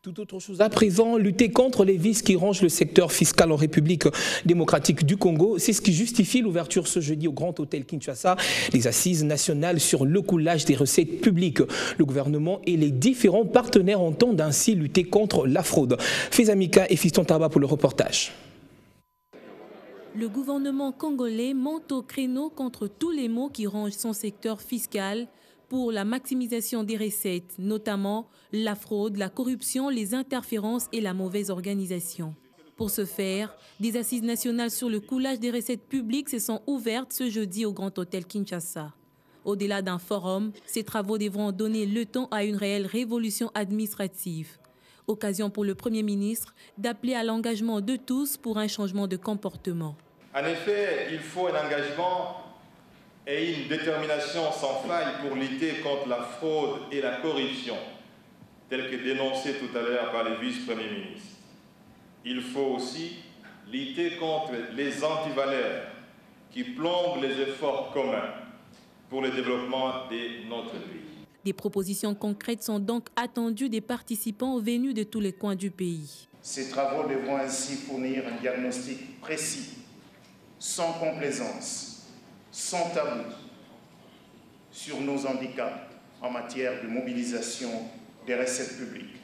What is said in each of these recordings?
Tout autre chose à présent, lutter contre les vices qui rongent le secteur fiscal en République démocratique du Congo. C'est ce qui justifie l'ouverture ce jeudi au Grand Hôtel Kinshasa des assises nationales sur le coulage des recettes publiques. Le gouvernement et les différents partenaires entendent ainsi lutter contre la fraude. Fezamika et Fiston Taba pour le reportage. Le gouvernement congolais monte au créneau contre tous les maux qui rongent son secteur fiscal pour la maximisation des recettes, notamment la fraude, la corruption, les interférences et la mauvaise organisation. Pour ce faire, des assises nationales sur le coulage des recettes publiques se sont ouvertes ce jeudi au Grand Hôtel Kinshasa. Au-delà d'un forum, ces travaux devront donner le temps à une réelle révolution administrative. Occasion pour le Premier ministre d'appeler à l'engagement de tous pour un changement de comportement. En effet, il faut un engagement et une détermination sans faille pour lutter contre la fraude et la corruption, telle que dénoncée tout à l'heure par le vice-premier ministre. Il faut aussi lutter contre les antivaleurs qui plombent les efforts communs pour le développement de notre pays. Des propositions concrètes sont donc attendues des participants venus de tous les coins du pays. Ces travaux devront ainsi fournir un diagnostic précis, sans complaisance, sans tabou, sur nos handicaps en matière de mobilisation des recettes publiques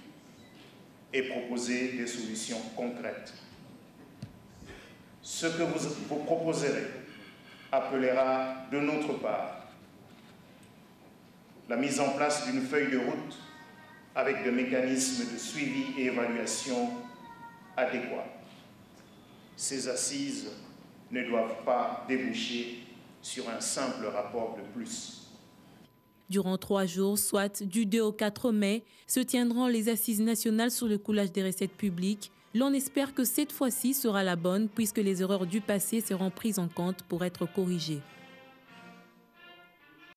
et proposer des solutions concrètes. Ce que vous proposerez appellera de notre part la mise en place d'une feuille de route avec des mécanismes de suivi et évaluation adéquats. Ces assises ne doivent pas déboucher sur un simple rapport de plus. Durant 3 jours, soit du 2 au 4 mai, se tiendront les assises nationales sur le coulage des recettes publiques. L'on espère que cette fois-ci sera la bonne puisque les erreurs du passé seront prises en compte pour être corrigées.